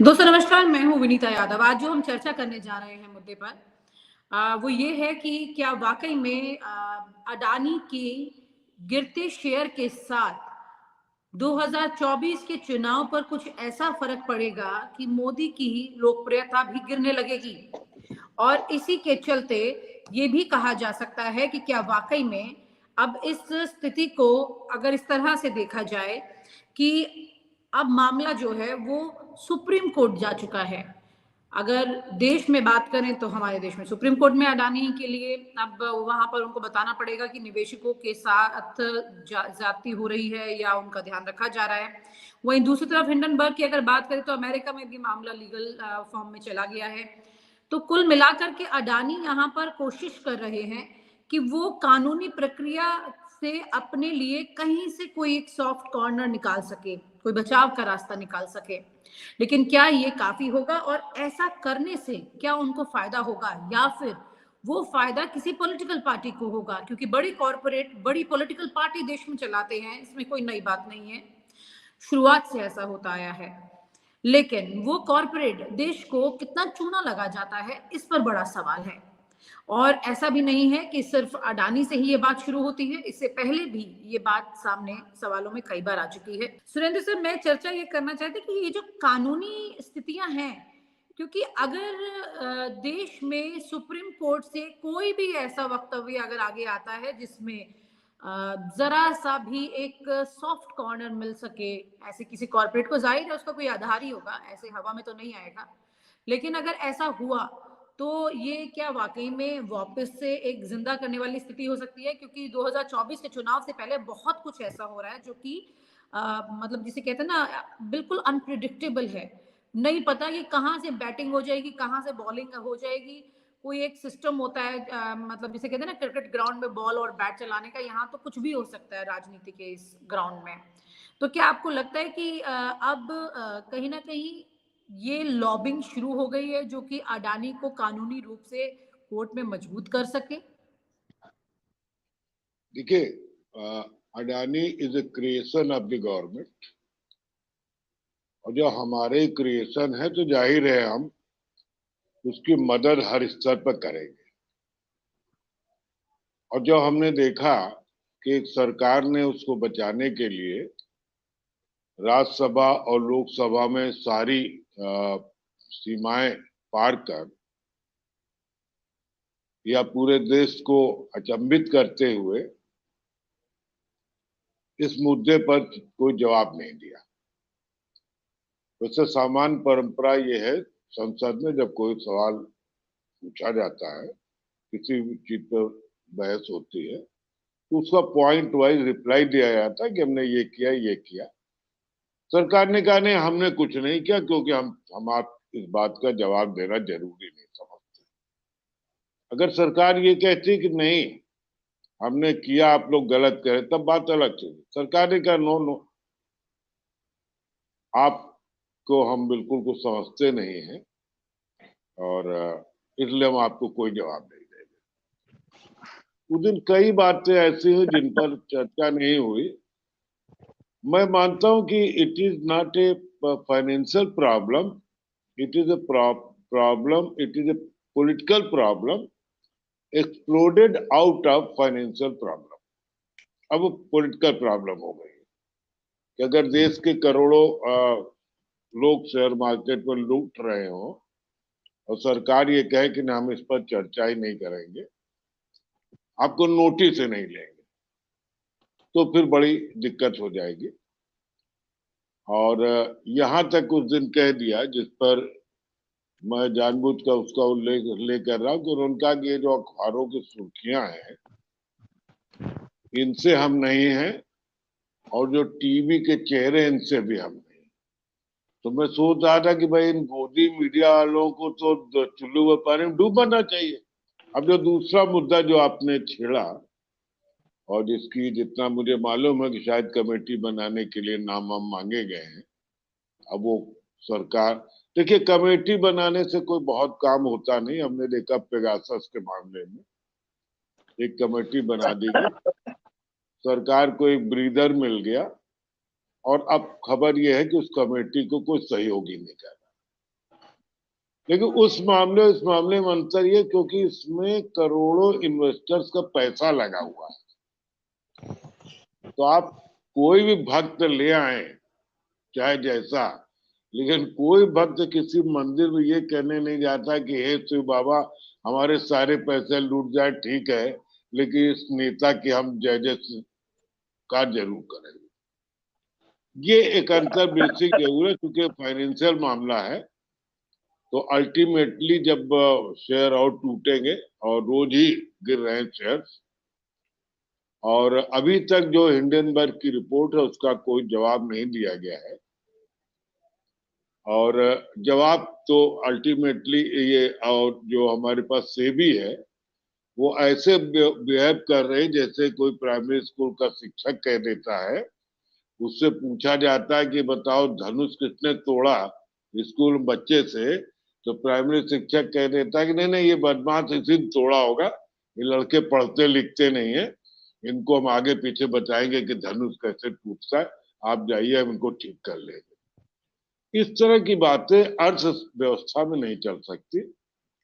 दोस्तों नमस्कार, मैं हूँ विनीता यादव। आज जो हम चर्चा करने जा रहे हैं मुद्दे पर वो ये है कि क्या वाक़ई में अडानी के गिरते शेयर के साथ 2024 के चुनाव पर कुछ ऐसा फ़र्क पड़ेगा कि मोदी की लोकप्रियता भी गिरने लगेगी? और इसी के चलते ये भी कहा जा सकता है कि क्या वाक़ई में अब इस स्थिति को अगर इस तरह से देखा जाए कि अब मामला जो है वो सुप्रीम कोर्ट जा चुका है। अगर देश में बात करें तो हमारे देश में सुप्रीम कोर्ट में अडानी के लिए अब वहाँ पर उनको बताना पड़ेगा कि निवेशकों के साथ ज़्यादती हो रही है या उनका ध्यान रखा जा रहा है। वहीं दूसरी तरफ हिंडनबर्ग की अगर बात करें तो अमेरिका में भी मामला लीगल फॉर्म में चला गया है। तो कुल मिलाकर के अडानी यहाँ पर कोशिश कर रहे हैं कि वो कानूनी प्रक्रिया से अपने लिए कहीं से कोई एक सॉफ्ट कॉर्नर निकाल सके, कोई बचाव का रास्ता निकाल सके। लेकिन क्या ये काफ़ी होगा और ऐसा करने से क्या उनको फ़ायदा होगा या फिर वो फ़ायदा किसी पॉलिटिकल पार्टी को होगा? क्योंकि बड़ी कॉर्पोरेट, बड़ी पॉलिटिकल पार्टी देश में चलाते हैं, इसमें कोई नई बात नहीं है। शुरुआत से ऐसा होता आया है। लेकिन वो कॉर्पोरेट देश को कितना चूना लगा जाता है, इस पर बड़ा सवाल है। और ऐसा भी नहीं है कि सिर्फ अडानी से ही ये बात शुरू होती है, इससे पहले भी ये बात सामने सवालों में कई बार आ चुकी है। सुरेंद्र सर, मैं चर्चा ये करना चाहती कि ये जो कानूनी स्थितियां हैं, क्योंकि अगर देश में सुप्रीम कोर्ट से कोई भी ऐसा वक्तव्य अगर आगे आता है जिसमें जरा सा भी एक सॉफ्ट कॉर्नर मिल सके ऐसे किसी कॉर्पोरेट को, जाहिर है उसका कोई आधार ही होगा, ऐसे हवा में तो नहीं आएगा। लेकिन अगर ऐसा हुआ तो ये क्या वाकई में वापस से एक जिंदा करने वाली स्थिति हो सकती है? क्योंकि 2024 के चुनाव से पहले बहुत कुछ ऐसा हो रहा है जो कि मतलब जिसे कहते हैं ना, बिल्कुल अनप्रिडिक्टेबल है। नहीं पता कि कहाँ से बैटिंग हो जाएगी, कहाँ से बॉलिंग हो जाएगी। कोई एक सिस्टम होता है, मतलब जिसे कहते हैं ना क्रिकेट ग्राउंड में बॉल और बैट चलाने का, यहाँ तो कुछ भी हो सकता है राजनीति के इस ग्राउंड में। तो क्या आपको लगता है कि अब कहीं न कहीं ये लॉबिंग शुरू हो गई है जो कि अडानी को कानूनी रूप से कोर्ट में मजबूत कर सके? देखिए, Adani is a creation of the government और जो हमारे क्रिएशन है तो जाहिर है हम उसकी मदद हर स्तर पर करेंगे। और जो हमने देखा कि एक सरकार ने उसको बचाने के लिए राज्यसभा और लोकसभा में सारी सीमाएं पार कर या पूरे देश को अचंभित करते हुए इस मुद्दे पर कोई जवाब नहीं दिया। वैसे सामान्य परंपरा ये है, संसद में जब कोई सवाल पूछा जाता है, किसी भी चीज पर बहस होती है, तो उसका पॉइंट वाइज रिप्लाई दिया जाता है कि हमने ये किया ये किया। सरकार ने कहा नहीं, हमने कुछ नहीं किया क्योंकि हम आप इस बात का जवाब देना जरूरी नहीं समझते। अगर सरकार ये कहती कि नहीं हमने किया, आप लोग गलत करें, तब बात अलग थी। सरकार ने कहा नो नो, आपको हम बिल्कुल कुछ समझते नहीं हैं और इसलिए हम आपको कोई जवाब नहीं देंगे। उस दिन कई बातें ऐसी हुई जिन पर चर्चा नहीं हुई। मैं मानता हूं कि it is not a financial problem, it is a problem, it is a political problem exploded out of financial problem. अब वो पॉलिटिकल प्रॉब्लम हो गई है कि अगर देश के करोड़ों लोग शेयर मार्केट पर लूट रहे हो और सरकार ये कहे कि ना हम इस पर चर्चा ही नहीं करेंगे, आपको नोटिस ही नहीं लेंगे, तो फिर बड़ी दिक्कत हो जाएगी। और यहां तक उस दिन कह दिया, जिस पर मैं जानबूझ कर उसका उल्लेख कर रहा हूं, कि उन्होंने कहा कि ये जो अखबारों की सुर्खियां हैं इनसे हम नहीं हैं और जो टीवी के चेहरे इनसे भी हम नहीं। तो मैं सोच रहा था कि भाई इन गोदी मीडिया वालों को तो चुल्लू व पानी में डूबना चाहिए। अब जो दूसरा मुद्दा जो आपने छेड़ा और जिसकी जितना मुझे मालूम है कि शायद कमेटी बनाने के लिए नाम वाम मांगे गए हैं। अब वो सरकार, देखिए कमेटी बनाने से कोई बहुत काम होता नहीं। हमने देखा पेगासस के मामले में एक कमेटी बना दी गई, सरकार को एक ब्रीदर मिल गया और अब खबर यह है कि उस कमेटी को कोई सहयोगी नहीं कर रहा। लेकिन इस मामले में अंतर ये, क्योंकि इसमें करोड़ों इन्वेस्टर्स का पैसा लगा हुआ है। तो आप कोई भी भक्त ले आए, चाहे जैसा, लेकिन कोई भक्त किसी मंदिर में ये कहने नहीं जाता कि हे शिव बाबा हमारे सारे पैसे लूट जाए, ठीक है, लेकिन इस नेता की हम जय जयकार जरूर करेंगे। ये एक अंतर बेसिक जरूर है, क्योंकि फाइनेंशियल मामला है। तो अल्टीमेटली जब शेयर और टूटेंगे, और रोज ही गिर रहे हैं शेयर्स, और अभी तक जो हिंडनबर्ग की रिपोर्ट है उसका कोई जवाब नहीं दिया गया है, और जवाब तो अल्टीमेटली ये, और जो हमारे पास सेबी है वो ऐसे बिहेव कर रहे हैं जैसे कोई प्राइमरी स्कूल का शिक्षक कह देता है। उससे पूछा जाता है कि बताओ धनुष किसने तोड़ा स्कूल में बच्चे से, तो प्राइमरी शिक्षक कह देता है कि नहीं नहीं, ये बदमाश इसी ने तोड़ा होगा, ये लड़के पढ़ते लिखते नहीं है, इनको हम आगे पीछे बताएंगे कि धनुष कैसे टूटता है, आप जाइए हम इनको ठीक कर लेंगे। इस तरह की बातें अर्थव्यवस्था में नहीं चल सकती।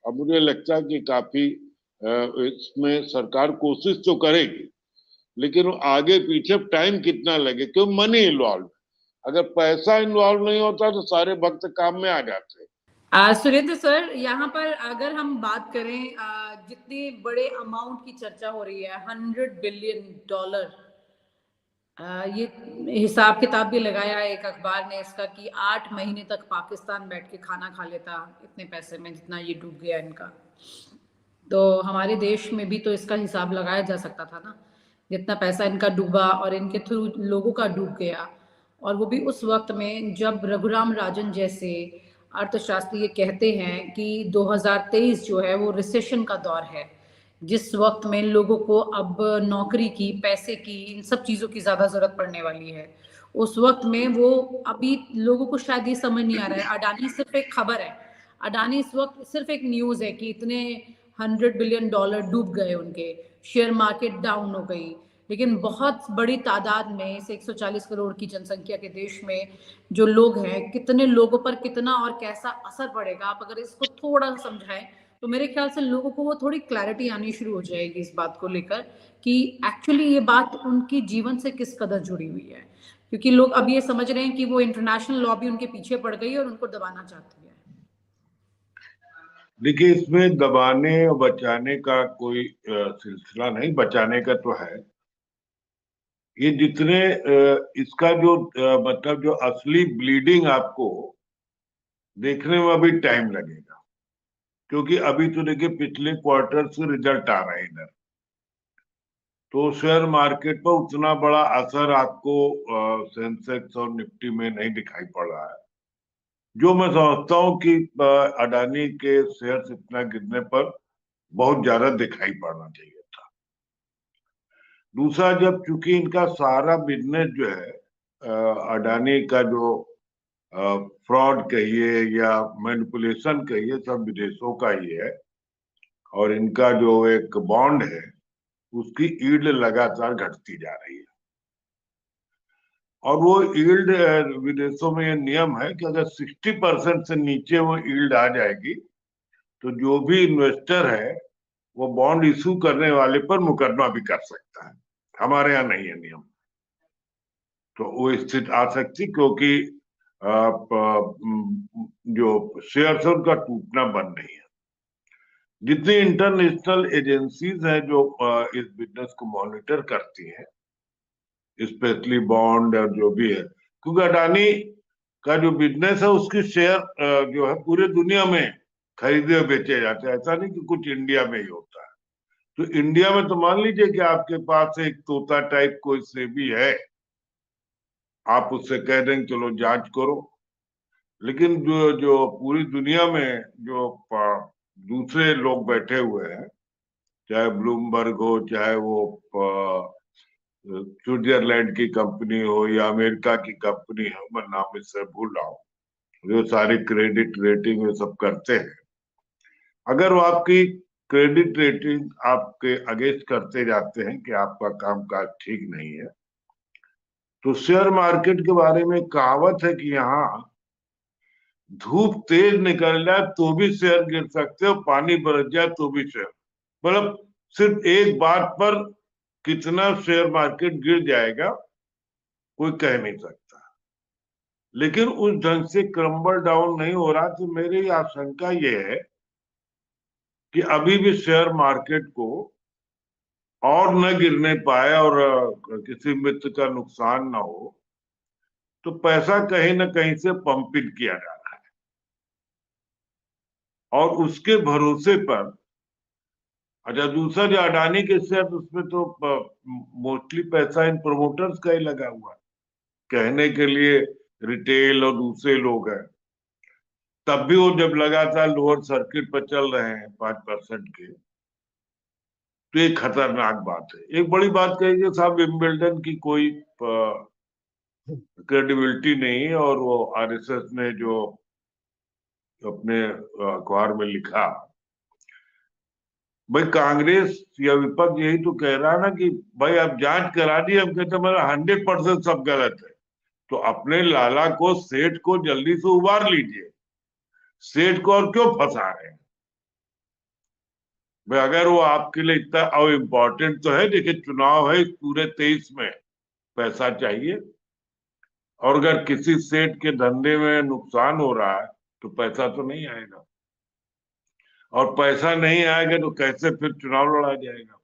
अब मुझे लगता है कि काफी इसमें सरकार कोशिश तो करेगी, लेकिन आगे पीछे टाइम कितना लगे, क्यों मनी इन्वॉल्व। अगर पैसा इन्वॉल्व नहीं होता तो सारे वक्त काम में आ जाते। सुरेंद्र सर, यहाँ पर अगर हम बात करें, जितने बड़े अमाउंट की चर्चा हो रही है, $100 बिलियन, ये हिसाब किताब भी लगाया है एक अखबार ने इसका कि 8 महीने तक पाकिस्तान बैठ के खाना खा लेता इतने पैसे में जितना ये डूब गया इनका। तो हमारे देश में भी तो इसका हिसाब लगाया जा सकता था ना, जितना पैसा इनका डूबा और इनके थ्रू लोगों का डूब गया, और वो भी उस वक्त में जब रघुराम राजन जैसे अर्थशास्त्री ये कहते हैं कि 2023 जो है वो रिसेशन का दौर है, जिस वक्त में लोगों को अब नौकरी की, पैसे की, इन सब चीज़ों की ज़्यादा ज़रूरत पड़ने वाली है। उस वक्त में वो, अभी लोगों को शायद ये समझ नहीं आ रहा है, अडानी सिर्फ एक खबर है, अडानी इस वक्त सिर्फ एक न्यूज़ है कि इतने $100 बिलियन डूब गए, उनके शेयर मार्केट डाउन हो गई। लेकिन बहुत बड़ी तादाद में इस 140 करोड़ की जनसंख्या के देश में जो लोग हैं, कितने लोगों पर कितना और कैसा असर पड़ेगा, आप अगर इसको थोड़ा समझाएं तो मेरे ख्याल से लोगों को वो थोड़ी क्लैरिटी आनी शुरू हो जाएगी इस बात को लेकर कि एक्चुअली ये बात उनकी जीवन से किस कदर जुड़ी हुई है। क्योंकि लोग अब ये समझ रहे हैं कि वो इंटरनेशनल लॉबी उनके पीछे पड़ गई और उनको दबाना चाहती है। देखिए, इसमें दबाने और बचाने का कोई सिलसिला नहीं, बचाने का तो है। ये जितने इसका जो मतलब जो असली ब्लीडिंग आपको देखने में अभी टाइम लगेगा, क्योंकि अभी तो देखिए पिछले क्वार्टर से रिजल्ट आ रहे हैं इधर, तो शेयर मार्केट पर उतना बड़ा असर आपको सेंसेक्स और निफ्टी में नहीं दिखाई पड़ रहा है। जो मैं समझता हूँ कि अडानी के शेयर्स इतना गिरने पर बहुत ज्यादा दिखाई पड़ना चाहिए था। दूसरा, जब चूंकि इनका सारा बिजनेस जो है अडानी का जो फ्रॉड कहिए या मैनिपुलेशन कहिए, सब विदेशों का ही है, और इनका जो एक बॉन्ड है उसकी यील्ड लगातार घटती जा रही है। और वो यील्ड, विदेशों में ये नियम है कि अगर 60% से नीचे वो यील्ड आ जाएगी तो जो भी इन्वेस्टर है वो बॉन्ड इशू करने वाले पर मुकदमा भी कर सकता है। हमारे यहाँ नहीं है नियम, तो वो स्थिति आ सकती, क्योंकि जो शेयर्स है उनका टूटना बंद नहीं है। जितनी इंटरनेशनल एजेंसीज हैं जो इस बिजनेस को मॉनिटर करती हैं, स्पेशली बॉन्ड और जो भी है, क्योंकि अडानी का जो बिजनेस है उसकी शेयर जो है पूरे दुनिया में खरीदे और बेचे जाते हैं, ऐसा नहीं कि कुछ इंडिया में ही होता है। तो इंडिया में तो मान लीजिए कि आपके पास एक तोता टाइप कोई सेबी है, आप उससे कह देंगे चलो जांच करो, लेकिन जो जो पूरी दुनिया में जो दूसरे लोग बैठे हुए हैं, चाहे ब्लूमबर्ग हो, चाहे वो स्विट्जरलैंड की कंपनी हो या अमेरिका की कंपनी हो, मैं नाम इससे भूल रहा हूँ, जो सारी क्रेडिट रेटिंग ये सब करते हैं, अगर वो आपकी क्रेडिट रेटिंग आपके अगेंस्ट करते जाते हैं कि आपका कामकाज ठीक नहीं है, तो शेयर मार्केट के बारे में कहावत है कि यहाँ धूप तेज निकल जाए तो भी शेयर गिर सकते हो, पानी बरस जाए तो भी शेयर, मतलब सिर्फ एक बात पर कितना शेयर मार्केट गिर जाएगा कोई कह नहीं सकता। लेकिन उस ढंग से क्रम्बल डाउन नहीं हो रहा, तो मेरी आशंका ये है कि अभी भी शेयर मार्केट को और न गिरने पाए और किसी मित्र का नुकसान ना हो, तो पैसा कहीं ना कहीं से पंपित किया जा रहा है और उसके भरोसे पर। अच्छा, दूसरा जो अडानी के शेयर, उसमें तो मोस्टली पैसा इन प्रमोटर्स का ही लगा हुआ है, कहने के लिए रिटेल और दूसरे लोग हैं। तब भी वो जब लगातार लोअर सर्किट पर चल रहे हैं 5% के, तो ये खतरनाक बात है। एक बड़ी बात कही साहब, विंबलडन की कोई क्रेडिबिलिटी नहीं, और वो आरएसएस ने जो अपने अखबार में लिखा, भाई कांग्रेस या विपक्ष यही तो कह रहा है ना कि भाई आप जांच करा दी, हम कहते मेरा 100% सब गलत है। तो अपने लाला को, सेठ को जल्दी से उबार लीजिए, सेठ को और क्यों फंसा रहे हैं भाई? अगर वो आपके लिए इतना अब इम्पोर्टेंट तो है, देखिए चुनाव है इस पूरे 23 में, पैसा चाहिए, और अगर किसी सेठ के धंधे में नुकसान हो रहा है तो पैसा तो नहीं आएगा, और पैसा नहीं आएगा तो कैसे फिर चुनाव लड़ा जाएगा?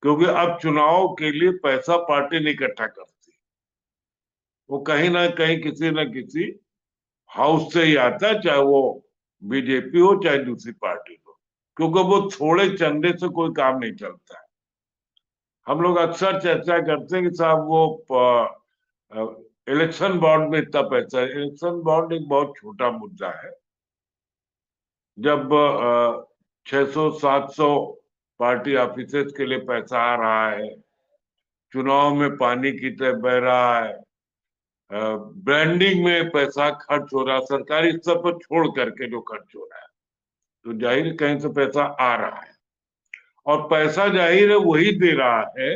क्योंकि अब चुनाव के लिए पैसा पार्टी नहीं इकट्ठा करती, वो कहीं ना कहीं किसी न किसी हाउस से ही आता है, चाहे वो बीजेपी हो चाहे दूसरी पार्टी हो, क्योंकि वो थोड़े चंदे से कोई काम नहीं चलता है। हम लोग अक्सर चर्चा करते हैं कि साहब वो इलेक्शन बॉन्ड में इतना पैसा है। इलेक्शन बॉन्ड एक बहुत छोटा मुद्दा है। जब 600-700 पार्टी ऑफिसेस के लिए पैसा आ रहा है, चुनाव में पानी की तरह बह रहा है, ब्रांडिंग में पैसा खर्च हो रहा है, सरकारी स्तर पर छोड़ करके जो खर्च हो रहा है, तो जाहिर कहीं से पैसा आ रहा है, और पैसा जाहिर है वही दे रहा है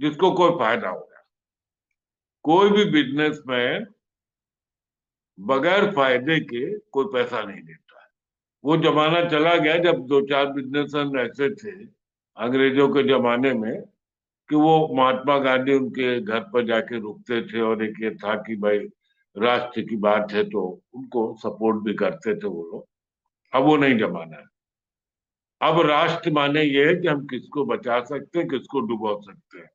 जिसको कोई फायदा हो रहा है। कोई भी बिजनेसमैन बगैर फायदे के कोई पैसा नहीं देता है। वो जमाना चला गया जब 2-4 बिजनेसमैन ऐसे थे अंग्रेजों के जमाने में कि वो महात्मा गांधी उनके घर पर जाके रुकते थे, और एक ये था कि भाई राष्ट्र की बात है तो उनको सपोर्ट भी करते थे वो लोग। अब वो नहीं जमाना है। अब राष्ट्र माने ये है कि हम किसको बचा सकते हैं, किसको डुबो सकते हैं।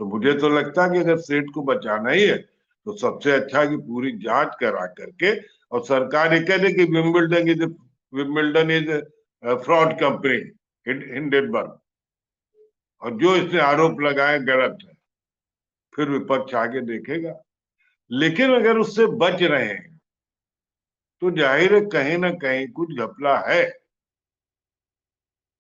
तो मुझे तो लगता है कि अगर सेठ को बचाना ही है तो सबसे अच्छा है कि पूरी जांच करा करके, और सरकार ये कह दे कि Wimbledon is fraud company Hindenburg, और जो इसने आरोप लगाए गलत है, फिर विपक्ष आगे देखेगा। लेकिन अगर उससे बच रहे हैं तो जाहिर है कहीं ना कहीं कुछ घपला है।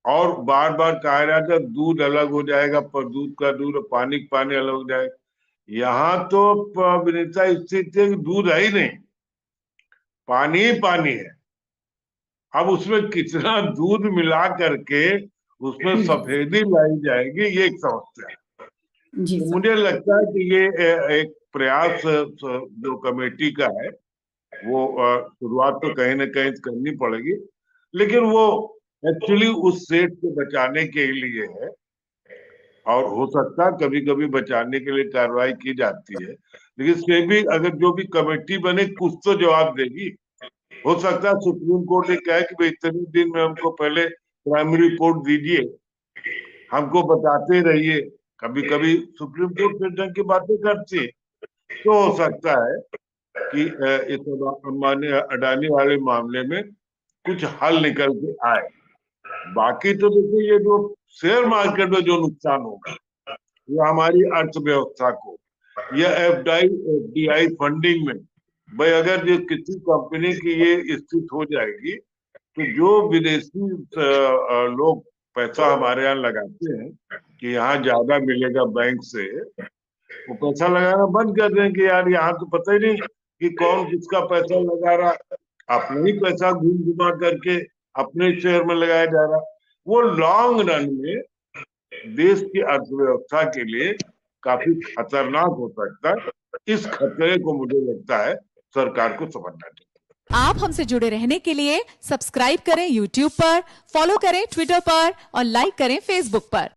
और बार बार कहा जाता है दूध अलग हो जाएगा, पर दूध का दूध और पानी का पानी अलग हो जाएगा। यहाँ तो विनीता स्थिति है कि दूध है ही नहीं, पानी ही पानी है। अब उसमें कितना दूध मिला करके उसमें सफेदी लाई जाएगी, ये एक समस्या है। जी तो सर। मुझे लगता है कि ये एक प्रयास जो कमेटी का है, वो शुरुआत तो कहीं ना कहीं करनी पड़ेगी, लेकिन वो एक्चुअली उस सेठ को बचाने के लिए है, और हो सकता है कभी कभी बचाने के लिए कार्रवाई की जाती है, लेकिन इसमें भी अगर जो भी कमेटी बने कुछ तो जवाब देगी। हो सकता है सुप्रीम कोर्ट ने कहा कि भाई इतने दिन में हमको पहले प्राइमरी रिपोर्ट दीजिए, हमको बताते रहिए। कभी कभी सुप्रीम कोर्ट इस ढंग की बातें करती है, तो हो सकता है कि इस अंबानी अडानी वाले मामले में कुछ हल निकल के आए। बाकी तो देखिए ये जो शेयर मार्केट में जो नुकसान होगा, ये हमारी अर्थव्यवस्था को, या एफडीआई फंडिंग में, भाई अगर जो किसी कंपनी की ये स्थिति हो जाएगी, तो जो विदेशी लोग पैसा हमारे यहाँ लगाते हैं कि यहाँ ज्यादा मिलेगा बैंक से, वो पैसा लगाना बंद कर दें कि यार यहाँ तो पता ही नहीं कि कौन किसका पैसा लगा रहा, अपना ही पैसा घूम घुमा करके अपने शेयर में लगाया जा रहा। वो लॉन्ग रन में देश की अर्थव्यवस्था के लिए काफी खतरनाक हो सकता है। इस खतरे को मुझे लगता है सरकार को समझना चाहिए। आप हमसे जुड़े रहने के लिए सब्सक्राइब करें YouTube पर, फॉलो करें ट्विटर पर और लाइक करें Facebook पर।